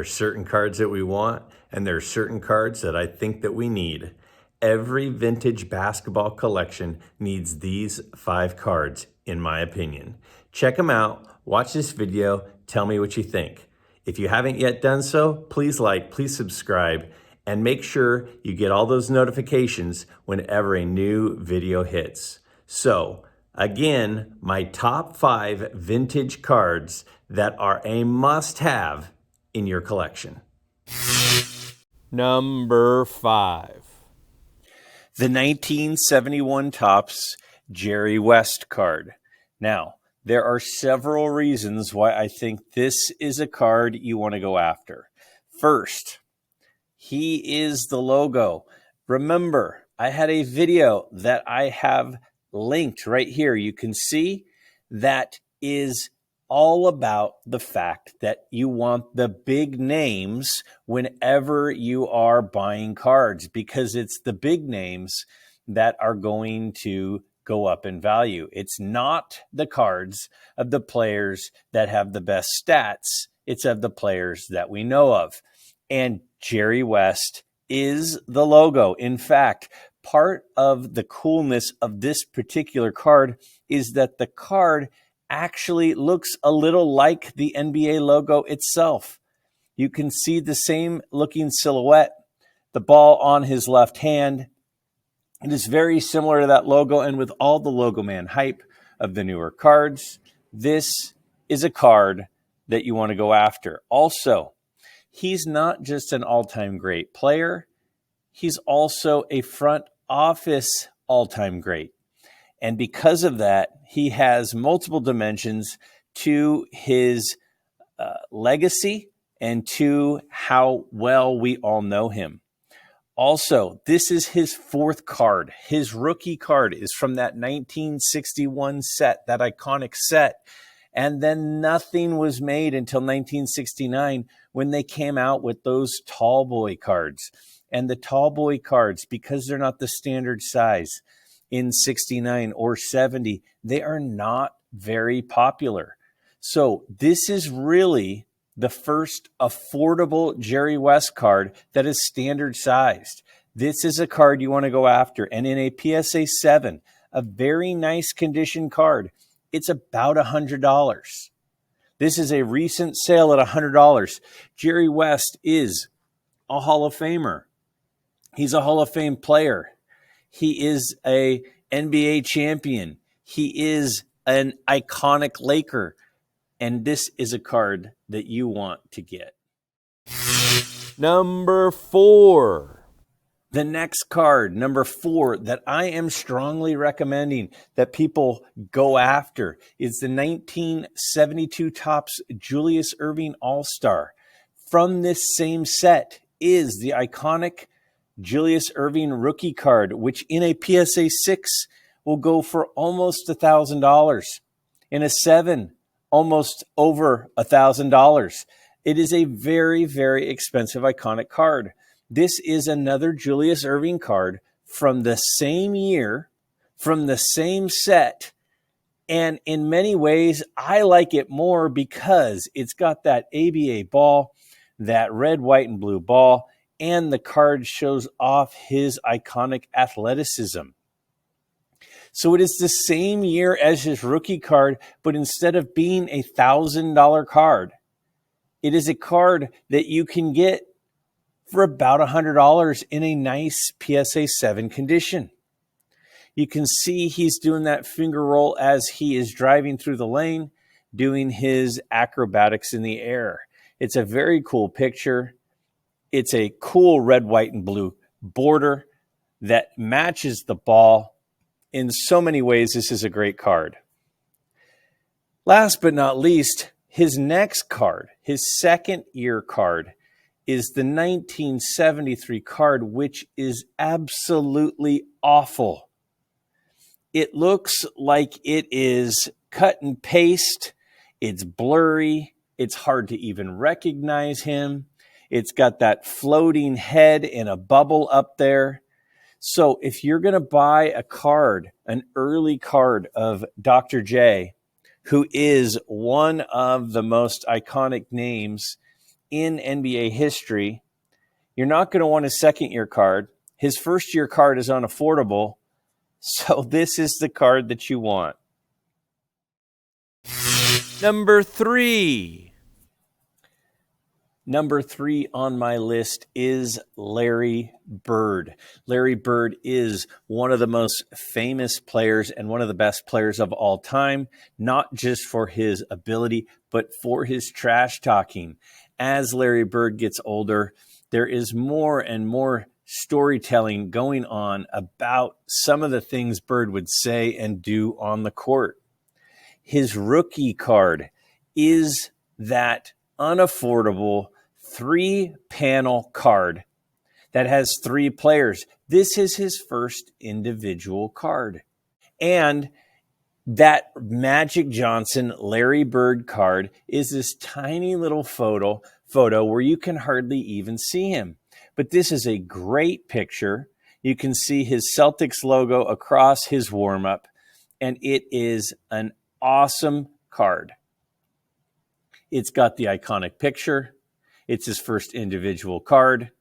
certain cards that we want, and there are certain cards that I think that we need. Every vintage basketball collection needs these 5 cards, in my opinion. Check them out, watch this video, tell me what you think. If you haven't yet done so, please like, please subscribe, and make sure you get all those notifications whenever a new video hits. So, again, my top 5 vintage cards that are a must-have in your collection. Number 5. The 1971 Topps Jerry West card. Now, there are several reasons why I think this is a card you want to go after. First, he is the logo. Remember, I had a video that I have linked right here. You can see that is all about the fact that you want the big names whenever you are buying cards, because it's the big names that are going to go up in value. It's not the cards of the players that have the best stats. It's of the players that we know of. And Jerry West is the logo. In fact, part of the coolness of this particular card is that the card actually looks a little like the NBA logo itself. You can see the same looking silhouette, the ball on his left hand. It is very similar to that logo, and with all the logo man hype of the newer cards, this is a card that you want to go after. Also, he's not just an all-time great player, he's also a front office all-time great. And because of that, he has multiple dimensions to his legacy and to how well we all know him. Also, this is his 4th card. His rookie card is from that 1961 set, that iconic set. And then nothing was made until 1969 when they came out with those tall boy cards. And the tall boy cards, because they're not the standard size in 69 or 70, they are not very popular. So this is really the first affordable Jerry West card that is standard sized. This is a card you want to go after. And in a PSA 7, a very nice condition card, it's about $100. This is a recent sale at $100. Jerry West is a Hall of Famer. He's a Hall of Fame player. He is a NBA champion. He is an iconic Laker. And this is a card that you want to get. Number 4. The next card, number 4, that I am strongly recommending that people go after is the 1972 Topps Julius Erving All-Star. From this same set is the iconic Julius Erving rookie card, which in a PSA 6 will go for almost $1,000. In a 7, almost over $1,000. It is a very, very expensive, iconic card. This is another Julius Erving card from the same year, from the same set. And in many ways, I like it more because it's got that ABA ball, that red, white, and blue ball, and the card shows off his iconic athleticism. So it is the same year as his rookie card, but instead of being a $1,000 card, it is a card that you can get for about $100 in a nice PSA 7 condition. You can see he's doing that finger roll as he is driving through the lane, doing his acrobatics in the air. It's a very cool picture. It's a cool red, white, and blue border that matches the ball. In so many ways, this is a great card. Last but not least, his next card, his second year card, is the 1973 card, which is absolutely awful. It looks like it is cut and paste. It's blurry. It's hard to even recognize him. It's got that floating head in a bubble up there. So if you're going to buy a card, an early card of Dr. J, who is one of the most iconic names in NBA history. You're not going to want his second-year card. His first-year card is unaffordable, so this is the card that you want. Number 3. Number 3 on my list is Larry Bird. Larry Bird is one of the most famous players and one of the best players of all time, not just for his ability, but for his trash talking. As Larry Bird gets older, there is more and more storytelling going on about some of the things Bird would say and do on the court. His rookie card is that unaffordable 3-panel card that has 3 players. This is his first individual card. And that Magic Johnson Larry Bird card is this tiny little photo where you can hardly even see him. But this is a great picture. You can see his Celtics logo across his warm-up, and it is an awesome card. It's got the iconic picture. It's his first individual card.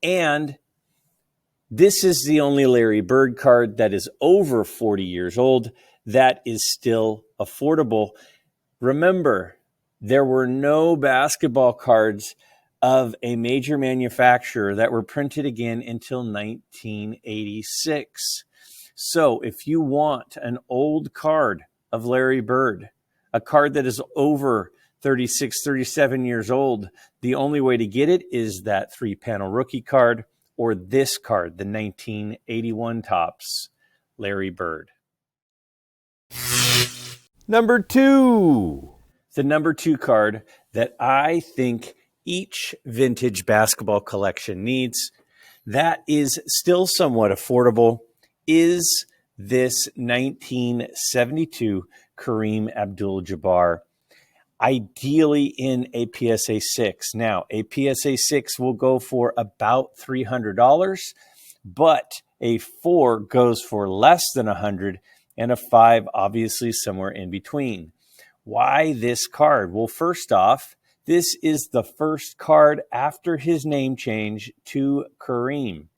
And this is the only Larry Bird card that is over 40 years old that is still affordable. Remember, there were no basketball cards of a major manufacturer that were printed again until 1986. So if you want an old card of Larry Bird, a card that is over 36, 37 years old, the only way to get it is that 3-panel rookie card or this card, the 1981 Topps Larry Bird. Number 2. The number 2 card that I think each vintage basketball collection needs, that is still somewhat affordable, is this 1972 Kareem Abdul-Jabbar, ideally in a PSA 6. Now, a PSA 6 will go for about $300, but a 4 goes for less than $100, and a 5 obviously somewhere in between. Why this card? Well, first off, this is the first card after his name change to Kareem.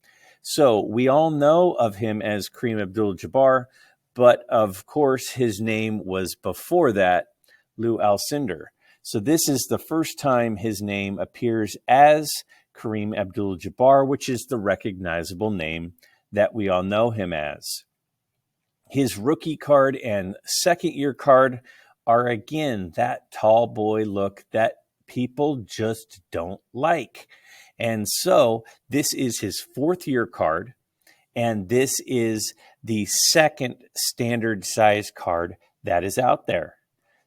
So we all know of him as Kareem Abdul-Jabbar, but of course his name was before that, Lou Alcindor. So this is the first time his name appears as Kareem Abdul-Jabbar, which is the recognizable name that we all know him as. His rookie card and second-year card are, again, that tall boy look that people just don't like. And so this is his 4th-year card, and this is the second standard size card that is out there.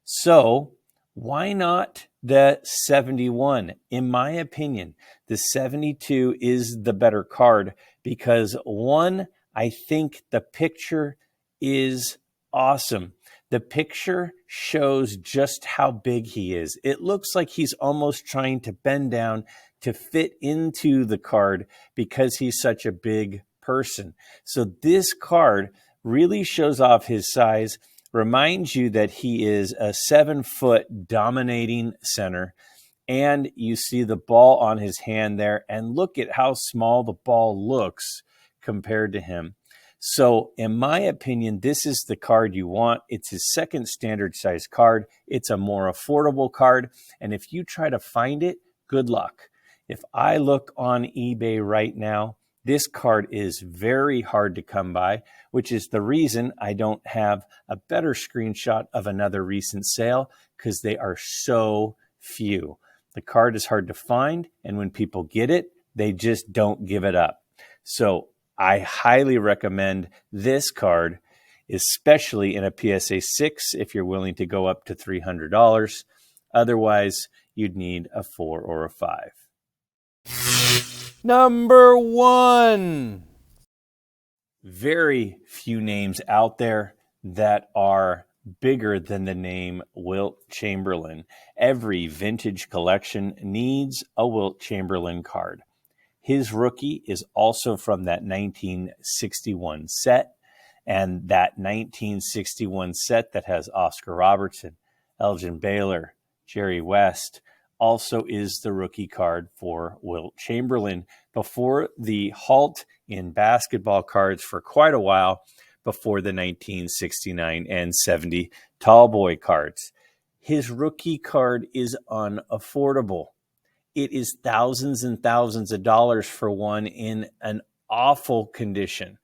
So why not the 71? In my opinion, the 72 is the better card because, one, I think the picture is awesome. The picture shows just how big he is. It looks like he's almost trying to bend down to fit into the card because he's such a big person. So this card really shows off his size, reminds you that he is a 7-foot dominating center, and you see the ball on his hand there, and look at how small the ball looks compared to him. So in my opinion, this is the card you want. It's his second standard size card. It's a more affordable card. And if you try to find it, good luck. If I look on eBay right now, this card is very hard to come by, which is the reason I don't have a better screenshot of another recent sale because they are so few. The card is hard to find, and when people get it, they just don't give it up. So I highly recommend this card, especially in a PSA 6 if you're willing to go up to $300. Otherwise, you'd need a 4 or a 5. Number 1. Very few names out there that are bigger than the name Wilt Chamberlain. Every vintage collection needs a Wilt Chamberlain card. His rookie is also from that 1961 set, and that 1961 set that has Oscar Robertson, Elgin Baylor, Jerry West, also is the rookie card for Wilt Chamberlain before the halt in basketball cards for quite a while, before the 1969 and 70 tall boy cards. His rookie card is unaffordable. It is thousands and thousands of dollars for one in an awful condition.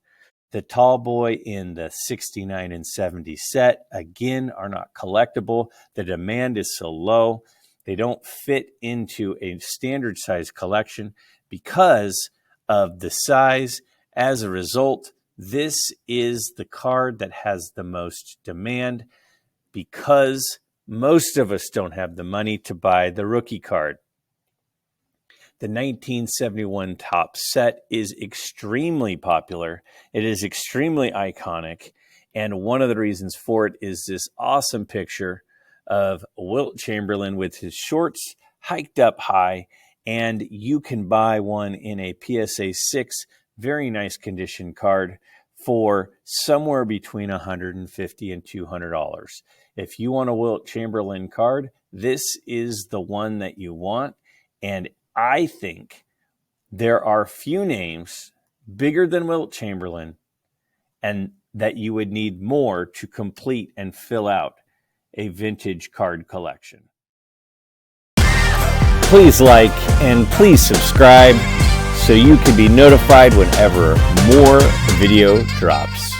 The tall boy in the 69 and 70 set, again, are not collectible. The demand is so low. They don't fit into a standard size collection because of the size. As a result, this is the card that has the most demand because most of us don't have the money to buy the rookie card. The 1971 top set is extremely popular. It is extremely iconic. And one of the reasons for it is this awesome picture of Wilt Chamberlain with his shorts hiked up high. And you can buy one in a PSA 6, very nice condition card for somewhere between $150 and $200. If you want a Wilt Chamberlain card, this is the one that you want. And I think there are few names bigger than Wilt Chamberlain and that you would need more to complete and fill out a vintage card collection. Please like and please subscribe so you can be notified whenever more video drops.